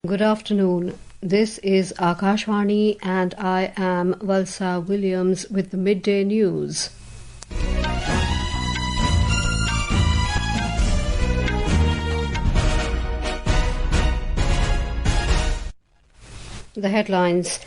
Good afternoon. This is Akashvani and I am Valsa Williams with the midday news. The headlines.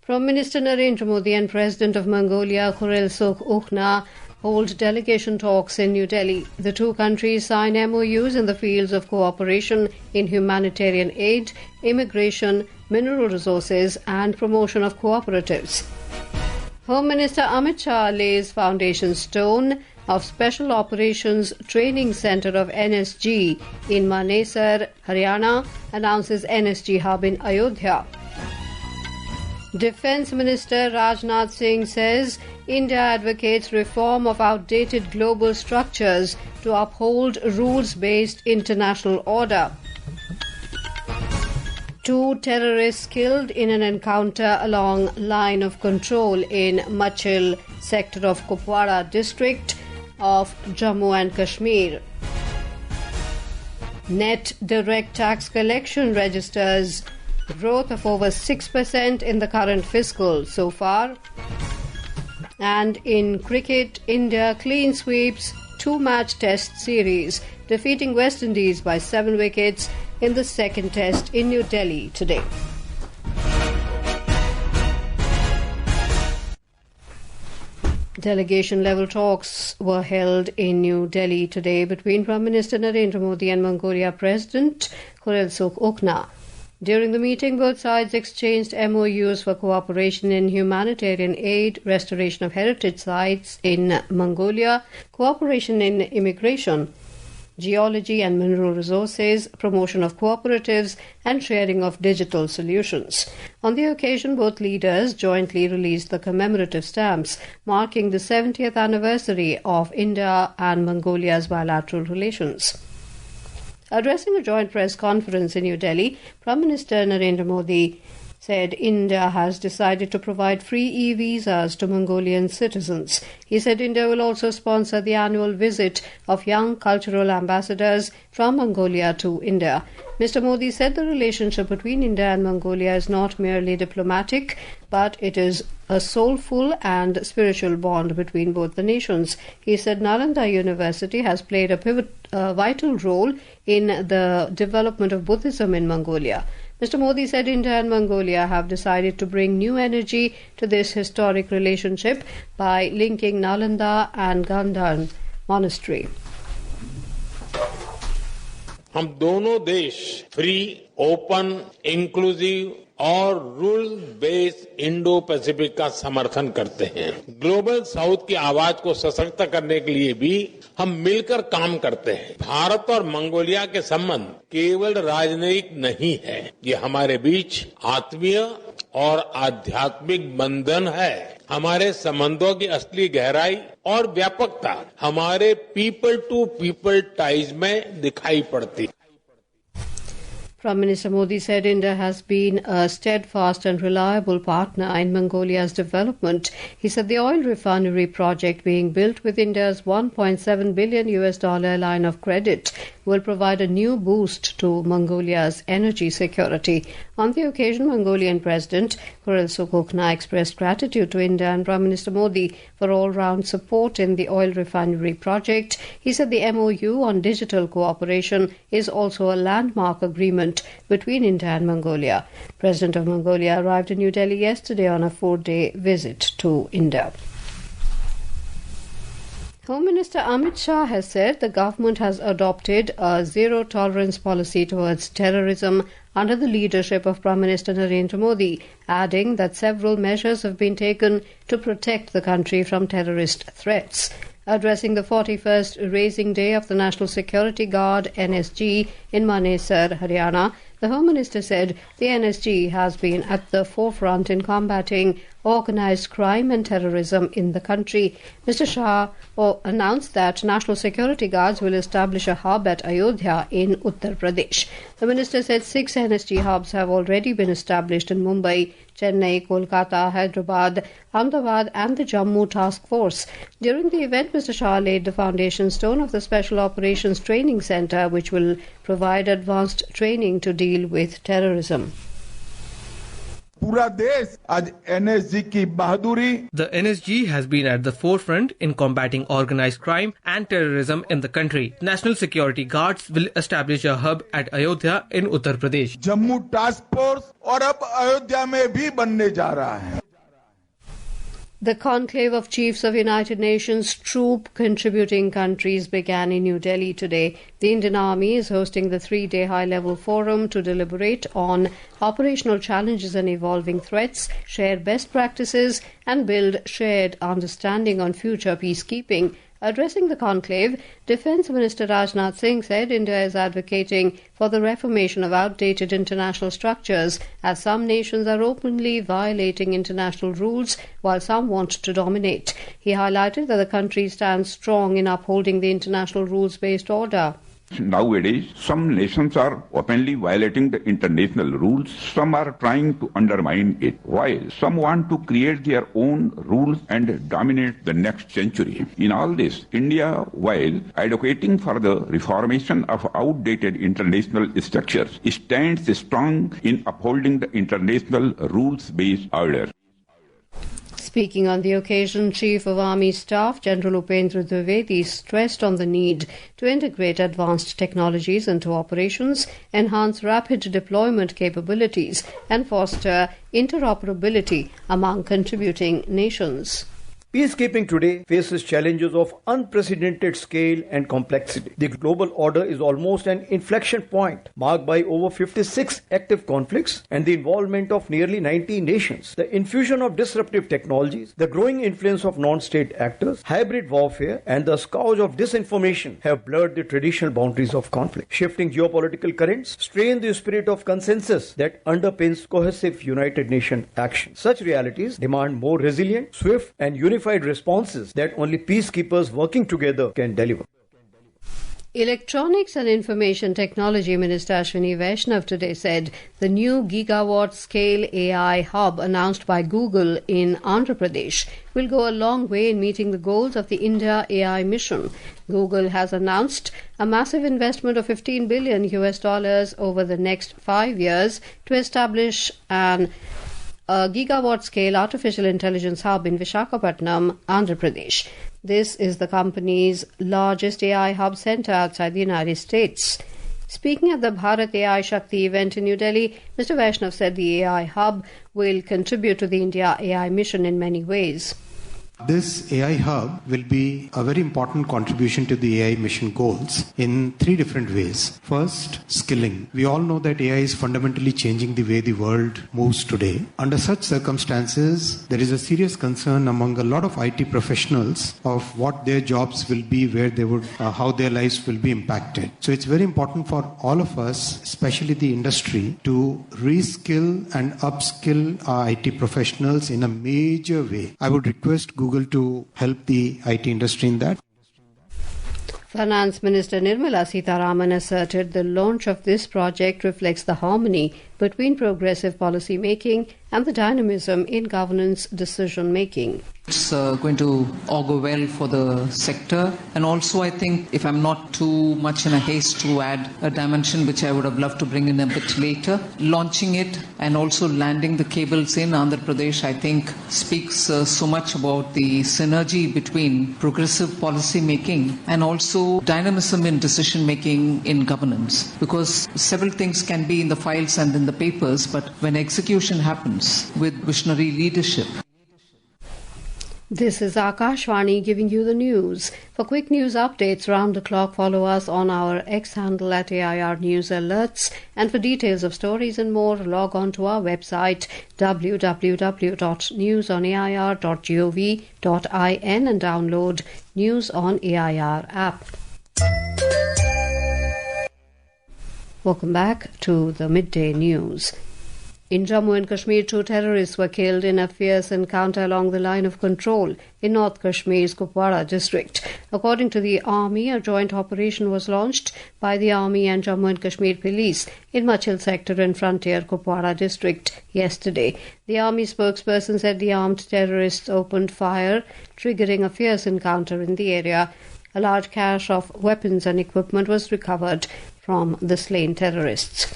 Prime Minister Narendra Modi and President of Mongolia Khurelsukh Ukhnaa hold delegation talks in New Delhi. The two countries sign MoUs in the fields of cooperation in humanitarian aid, immigration, mineral resources and promotion of cooperatives. Home Minister Amit Shah lays foundation stone of Special Operations Training Centre of NSG in Manesar, Haryana, announces NSG hub in Ayodhya. Defence Minister Rajnath Singh says India advocates reform of outdated global structures to uphold rules-based international order. 2 terrorists killed in an encounter along line of control in Machhil sector of Kupwara district of Jammu and Kashmir. Net direct tax collection registers growth of over 6% in the current fiscal so far. And in cricket, India clean sweeps 2-match test series, defeating West Indies by 7 wickets in the second test in New Delhi today. Delegation-level talks were held in New Delhi today between Prime Minister Narendra Modi and Mongolia President Khurelsukh Ukhnaa. During the meeting, both sides exchanged MoUs for cooperation in humanitarian aid, restoration of heritage sites in Mongolia, cooperation in immigration, geology and mineral resources, promotion of cooperatives, and sharing of digital solutions. On the occasion, both leaders jointly released the commemorative stamps marking the 70th anniversary of India and Mongolia's bilateral relations. Addressing a joint press conference in New Delhi, Prime Minister Narendra Modi said India has decided to provide free e-visas to Mongolian citizens. He said India will also sponsor the annual visit of young cultural ambassadors from Mongolia to India. Mr. Modi said the relationship between India and Mongolia is not merely diplomatic, but it is a soulful and spiritual bond between both the nations. He said Narendra University has played a vital role in the development of Buddhism in Mongolia. Mr. Modi said India and Mongolia have decided to bring new energy to this historic relationship by linking Nalanda and Gandhar monastery. हम दोनों देश free, open, inclusive और rule based Indo Pacific का समर्थन करते हैं। Global south की आवाज को सशक्त करने के लिए भी हम मिलकर काम करते हैं। भारत और मंगोलिया के संबंध केवल राजनयिक नहीं है, ये हमारे बीच आत्मीय और आध्यात्मिक बंधन है। हमारे संबंधों की असली गहराई और व्यापकता हमारे पीपल टू पीपल टाइज में दिखाई पड़ती है। Prime Minister Modi said India has been a steadfast and reliable partner in Mongolia's development. He said the oil refinery project being built with India's $1.7 billion line of credit will provide a new boost to Mongolia's energy security. On the occasion, Mongolian President Khurelsukh Ukhnaa expressed gratitude to India and Prime Minister Modi for all-round support in the oil refinery project. He said the MoU on digital cooperation is also a landmark agreement between India and Mongolia. President of Mongolia arrived in New Delhi yesterday on a 4-day visit to India. Home Minister Amit Shah has said the government has adopted a zero-tolerance policy towards terrorism under the leadership of Prime Minister Narendra Modi, adding that several measures have been taken to protect the country from terrorist threats. Addressing the 41st Raising Day of the National Security Guard (NSG) in Manesar, Haryana, the Home Minister said the NSG has been at the forefront in combating organised crime and terrorism in the country. Mr. Shah announced that National Security Guards will establish a hub at Ayodhya in Uttar Pradesh. The minister said 6 NSG hubs have already been established in Mumbai, Chennai, Kolkata, Hyderabad, Ahmedabad and the Jammu Task Force. During the event, Mr. Shah laid the foundation stone of the Special Operations Training Centre, which will provide advanced training to deal with terrorism. The NSG has been at the forefront in combating organized crime and terrorism in the country. National Security Guards will establish a hub at Ayodhya in Uttar Pradesh. Jammu Task Force और अब अयोध्या में भी बनने जा रहा है. The conclave of chiefs of United Nations troop contributing countries began in New Delhi today. The Indian Army is hosting the 3-day high-level forum to deliberate on operational challenges and evolving threats, share best practices and build shared understanding on future peacekeeping. Addressing the conclave, Defence Minister Rajnath Singh said India is advocating for the reformation of outdated international structures, as some nations are openly violating international rules while some want to dominate. He highlighted that the country stands strong in upholding the international rules-based order. Nowadays, some nations are openly violating the international rules. Some are trying to undermine it, while some want to create their own rules and dominate the next century. In all this, India, while advocating for the reformation of outdated international structures, stands strong in upholding the international rules-based order. Speaking on the occasion, Chief of Army Staff General Upendra Dwivedi stressed on the need to integrate advanced technologies into operations, enhance rapid deployment capabilities and foster interoperability among contributing nations. Peacekeeping today faces challenges of unprecedented scale and complexity. The global order is almost an inflection point, marked by over 56 active conflicts and the involvement of nearly 90 nations. The infusion of disruptive technologies, the growing influence of non-state actors, hybrid warfare, and the scourge of disinformation have blurred the traditional boundaries of conflict. Shifting geopolitical currents strain the spirit of consensus that underpins cohesive United Nations action. Such realities demand more resilient, swift, and unified responses that only peacekeepers working together can deliver. Electronics and Information Technology Minister Ashwini Vaishnav today said the new gigawatt-scale AI hub announced by Google in Andhra Pradesh will go a long way in meeting the goals of the India AI mission. Google has announced a massive investment of $15 billion over the next 5 years to establish a gigawatt-scale artificial intelligence hub in Visakhapatnam, Andhra Pradesh. This is the company's largest AI hub centre outside the United States. Speaking at the Bharat AI Shakti event in New Delhi, Mr. Vaishnav said the AI hub will contribute to the India AI mission in many ways. This AI hub will be a very important contribution to the AI mission goals in 3 different ways. First, skilling. We all know that AI is fundamentally changing the way the world moves today. Under such circumstances, there is a serious concern among a lot of IT professionals of what their jobs will be, where they would, how their lives will be impacted. So it's very important for all of us, especially the industry, to reskill and upskill our IT professionals in a major way. I would request Google to help the IT industry in that. Finance Minister Nirmala Sitharaman asserted the launch of this project reflects the harmony between progressive policy making and the dynamism in governance decision making. It's going to augur well for the sector, and also I think, if I'm not too much in a haste to add a dimension which I would have loved to bring in a bit later, launching it and also landing the cables in Andhra Pradesh, I think speaks so much about the synergy between progressive policy making and also dynamism in decision making in governance, because several things can be in the files and in the papers, but when execution happens with visionary leadership. This is Akashvani giving you the news. For quick news updates round the clock, follow us on our X handle at AIR News Alerts. And for details of stories and more, log on to our website www.newsonair.gov.in and download News on AIR app. Welcome back to the Midday News. In Jammu and Kashmir, 2 terrorists were killed in a fierce encounter along the line of control in North Kashmir's Kupwara district. According to the army, a joint operation was launched by the army and Jammu and Kashmir police in Machhil sector in frontier Kupwara district yesterday. The army spokesperson said the armed terrorists opened fire, triggering a fierce encounter in the area. A large cache of weapons and equipment was recovered from the slain terrorists.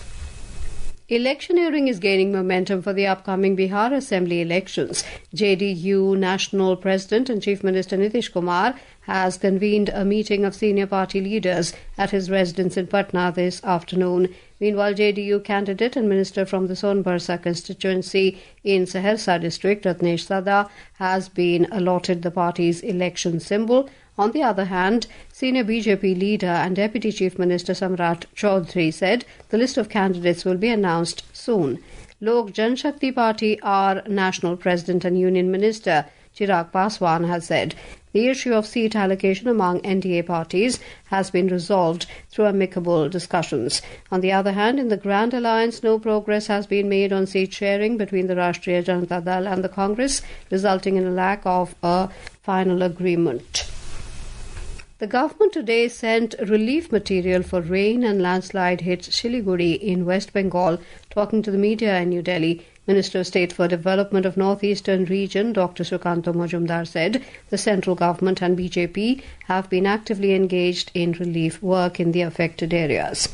Electioneering is gaining momentum for the upcoming Bihar Assembly elections. JDU National President and Chief Minister Nitish Kumar has convened a meeting of senior party leaders at his residence in Patna this afternoon. Meanwhile, JDU candidate and minister from the Sonbarsa constituency in Saharsa district, Ratnesh Sada, has been allotted the party's election symbol. On the other hand, senior BJP leader and Deputy Chief Minister Samrat Chaudhary said the list of candidates will be announced soon. Lok Janshakti Party, our National President and Union Minister Chirag Paswan has said the issue of seat allocation among NDA parties has been resolved through amicable discussions. On the other hand, in the Grand Alliance, no progress has been made on seat sharing between the Rashtriya Janata Dal and the Congress, resulting in a lack of a final agreement. The government today sent relief material for rain and landslide hit Siliguri in West Bengal. Talking to the media in New Delhi, Minister of State for Development of Northeastern Region Dr. Sukanto Majumdar said the central government and BJP have been actively engaged in relief work in the affected areas.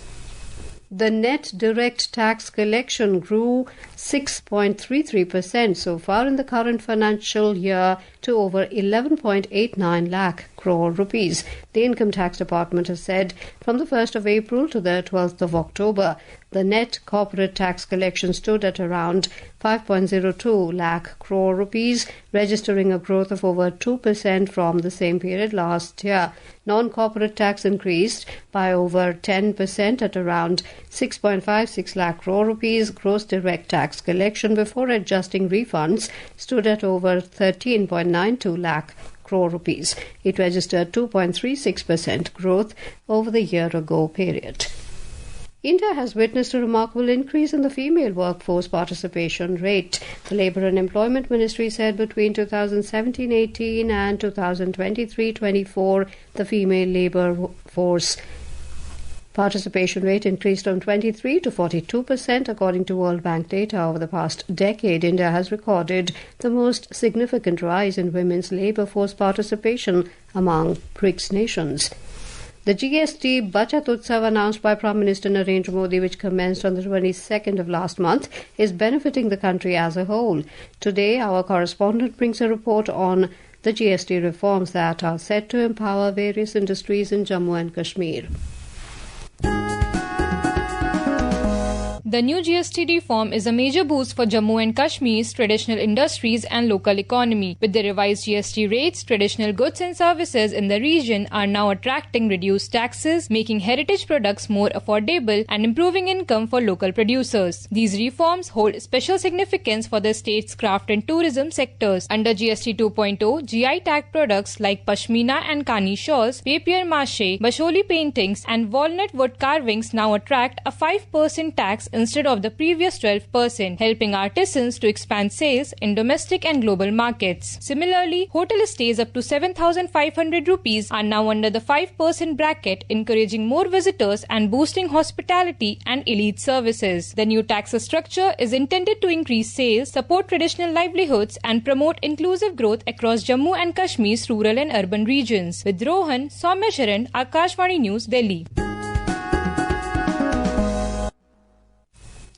The net direct tax collection grew 6.33% so far in the current financial year to over 11.89 lakh crore rupees. The Income Tax Department has said from the 1st of April to the 12th of October, the net corporate tax collection stood at around 5.02 lakh crore rupees, registering a growth of over 2% from the same period last year. Non-corporate tax increased by over 10% at around 6.56 lakh crore rupees. Gross direct tax collection before adjusting refunds stood at over 13.92 lakh crore rupees. It registered 2.36% growth over the year-ago period. India has witnessed a remarkable increase in the female workforce participation rate. The Labour and Employment Ministry said between 2017-18 and 2023-24, the female labour force participation rate increased from 23 to 42%. According to World Bank data, over the past decade, India has recorded the most significant rise in women's labour force participation among BRICS nations. The GST Bachat Utsav announced by Prime Minister Narendra Modi, which commenced on the 22nd of last month, is benefiting the country as a whole. Today, our correspondent brings a report on the GST reforms that are set to empower various industries in Jammu and Kashmir. The new GST reform is a major boost for Jammu and Kashmir's traditional industries and local economy. With the revised GST rates, traditional goods and services in the region are now attracting reduced taxes, making heritage products more affordable and improving income for local producers. These reforms hold special significance for the state's craft and tourism sectors. Under GST 2.0, GI tag products like pashmina and kani shawls, papier-mâché, basholi paintings and walnut wood carvings now attract a 5% tax instead of the previous 12%, helping artisans to expand sales in domestic and global markets. Similarly, hotel stays up to 7,500 rupees are now under the 5% bracket, encouraging more visitors and boosting hospitality and elite services. The new tax structure is intended to increase sales, support traditional livelihoods and promote inclusive growth across Jammu and Kashmir's rural and urban regions. With Rohan, Soumya Sharan, Akashvani News, Delhi.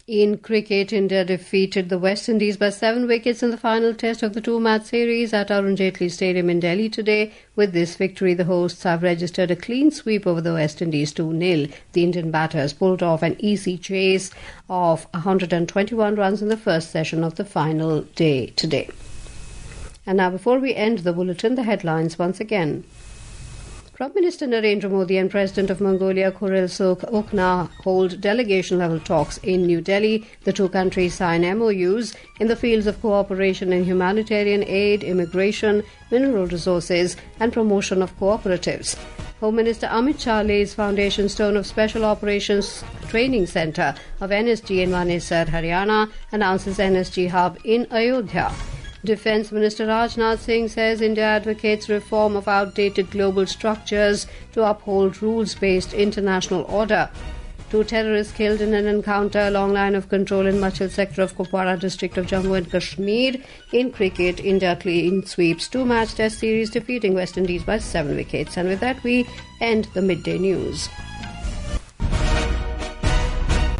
In cricket, India defeated the West Indies by 7 wickets in the final test of the 2-match series at Arun Jaitley Stadium in Delhi today. With this victory, the hosts have registered a clean sweep over the West Indies 2-0. The Indian batters pulled off an easy chase of 121 runs in the first session of the final day today. And now, before we end the bulletin, the headlines once again. Prime Minister Narendra Modi and President of Mongolia Khurelsukh Ukhnaa hold delegation-level talks in New Delhi. The two countries sign MoUs in the fields of cooperation in humanitarian aid, immigration, mineral resources and promotion of cooperatives. Home Minister Amit Shah lays foundation stone of Special Operations Training Centre of NSG in Manesar, Haryana, announces NSG hub in Ayodhya. Defence Minister Rajnath Singh says India advocates reform of outdated global structures to uphold rules-based international order. 2 terrorists killed in an encounter along line of control in Machhil sector of Kupwara district of Jammu and Kashmir. In cricket, India clean sweeps 2-match test series, defeating West Indies by 7 wickets. And with that, we end the midday news.